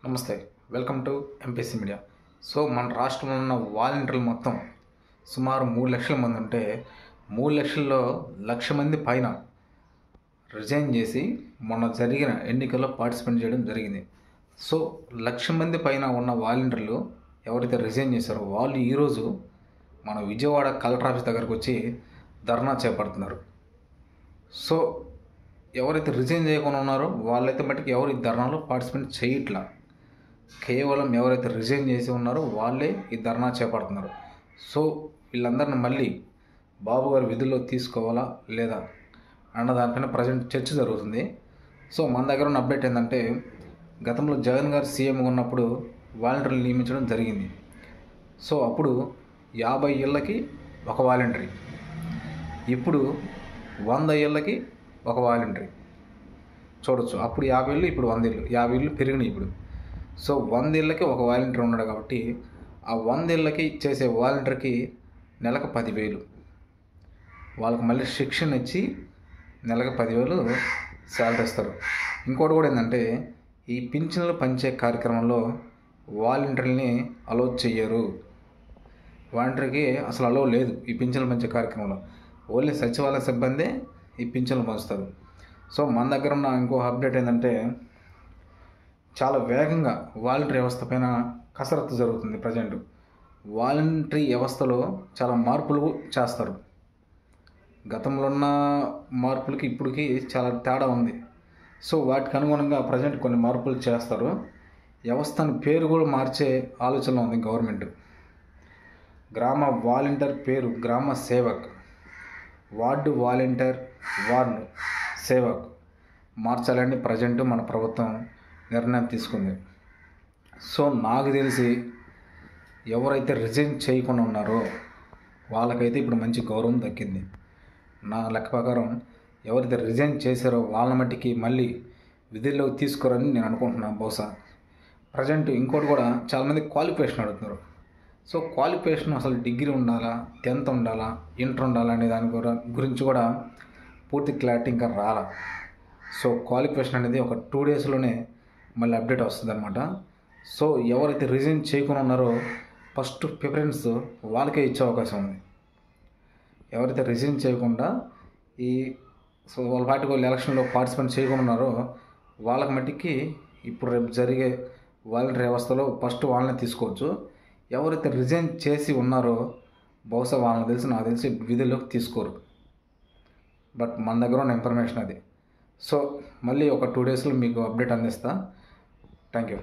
నమస్తే, welcome to MPC media. So మన రాష్ట్రంలో ఉన్న వాలంటీర్లు మొత్తం సుమారు 3 లక్షల మంది ఉంటే 3 లక్షల్లో 1,00,000 మంది పైన రిజైన్ చేసి మొన్న జరిగిన ఎన్నికల్లో పార్టిసిపేట్ చేయడం జరిగింది. సో 1,00,000 మంది పైన ఉన్న వాలంటీర్లు ఎవరైతే రిజైన్ చేశారో వాళ్ళు ఈరోజు మన విజయవాడ కలెక్టర్ ఆఫీస్ దగ్గరకు వచ్చి ధర్నా చేపడుతున్నారు. సో ఎవరైతే రిజైన్ చేయకుండా ఉన్నారో వాళ్ళైతే మటుకు ఎవరు ఈ ధర్నాలో పార్టిసిపేట్ చేయట్లా. కేవలం ఎవరైతే రిజైన్ చేసి ఉన్నారో వాళ్ళే ఈ ధర్నా చేపడుతున్నారు. సో వీళ్ళందరిని మళ్ళీ బాబు గారు విధుల్లో తీసుకోవాలా లేదా అన్న దానిపైన ప్రజెంట్ చర్చ జరుగుతుంది. సో మన దగ్గర ఉన్న అప్డేట్ ఏంటంటే, గతంలో జగన్ గారు సీఎంగా ఉన్నప్పుడు వాలంటీర్లు నియమించడం జరిగింది. సో అప్పుడు 50 ఇళ్ళకి ఒక వాలంటరీ, ఇప్పుడు 100 ఇళ్ళకి ఒక వాలంటరీ చూడొచ్చు. అప్పుడు 50 ఇళ్ళు, ఇప్పుడు 100 ఇళ్ళు, 50 ఇళ్ళు పెరిగినాయి ఇప్పుడు. సో 100 ఇళ్ళకి ఒక వాలంటీర్ ఉన్నాడు కాబట్టి ఆ 100 ఇళ్ళకి చేసే వాలంటీర్కి నెలకు 10,000, వాళ్ళకి మళ్ళీ శిక్షణ ఇచ్చి నెలకు 10,000 శాలరీ ఇస్తారు. ఇంకోటి కూడా ఏంటంటే, ఈ పింఛన్లు పంచే కార్యక్రమంలో వాలంటీర్ని అలో చెయ్యరు. వాలంటీర్కి అసలు అలో లేదు ఈ పింఛన్లు పంచే కార్యక్రమంలో. ఓన్లీ సచివాలయ సిబ్బందే ఈ పింఛన్లు పంచుతారు. సో మన దగ్గర ఉన్న ఇంకో అప్డేట్ ఏంటంటే, చాలా వేగంగా వాలంటరీ వ్యవస్థ పైన కసరత్తు జరుగుతుంది. ప్రజెంట్ వాలంటరీ వ్యవస్థలో చాలా మార్పులు చేస్తారు. గతంలో ఉన్న మార్పులకి ఇప్పటికి చాలా తేడా ఉంది. సో వాటికి అనుగుణంగా ప్రజెంట్ కొన్ని మార్పులు చేస్తారు. వ్యవస్థను పేరు కూడా మార్చే ఆలోచనలో ఉంది గవర్నమెంట్. గ్రామ వాలంటీర్ పేరు గ్రామ Sevak, ward volunteer ward Sevak మార్చాలని ప్రజెంట్ మన ప్రభుత్వం నిర్ణయం తీసుకుంది. సో నాకు తెలిసి ఎవరైతే రిజైన్ చేయకుండా ఉన్నారో వాళ్ళకైతే ఇప్పుడు మంచి గౌరవం దక్కింది. నా లెక్క ప్రకారం ఎవరైతే రిజైన్ చేశారో వాళ్ళ మట్టికి మళ్ళీ విధుల్లోకి తీసుకోరని నేను అనుకుంటున్నాను. బహుశా ప్రజెంట్ ఇంకోటి కూడా చాలామంది క్వాలిఫికేషన్ అడుగుతున్నారు. సో క్వాలిఫికేషన్ అసలు డిగ్రీ ఉండాలా, 10th ఉండాలా, ఇంటర్ ఉండాలా అనే దాని గురించి కూడా పూర్తి క్లారిటీ ఇంకా రాలా. సో క్వాలిఫికేషన్ అనేది ఒక 2 డేస్లోనే మళ్ళీ అప్డేట్ వస్తుంది అనమాట. సో ఎవరైతే రిజైన్ చేయకుండా ఉన్నారో ఫస్ట్ ప్రిఫరెన్స్ వాళ్ళకే ఇచ్చే అవకాశం ఉంది. ఎవరైతే రిజైన్ చేయకుండా వాళ్ళ పార్టీకి వాళ్ళు ఎలక్షన్లో పార్టిసిపేట్ చేయకుండా ఉన్నారో వాళ్ళకి మట్టికి ఇప్పుడు రేపు జరిగే వాలంటీర్ వ్యవస్థలో ఫస్ట్ వాళ్ళని తీసుకోవచ్చు. ఎవరైతే రిజైన్ చేసి ఉన్నారో బహుశా వాళ్ళని నాకు తెలిసి విధుల్లోకి తీసుకోరు. బట్ మన దగ్గర ఉన్న ఇన్ఫర్మేషన్ అది. సో మళ్ళీ ఒక 2 డేస్లో మీకు అప్డేట్ అందిస్తా. Thank you.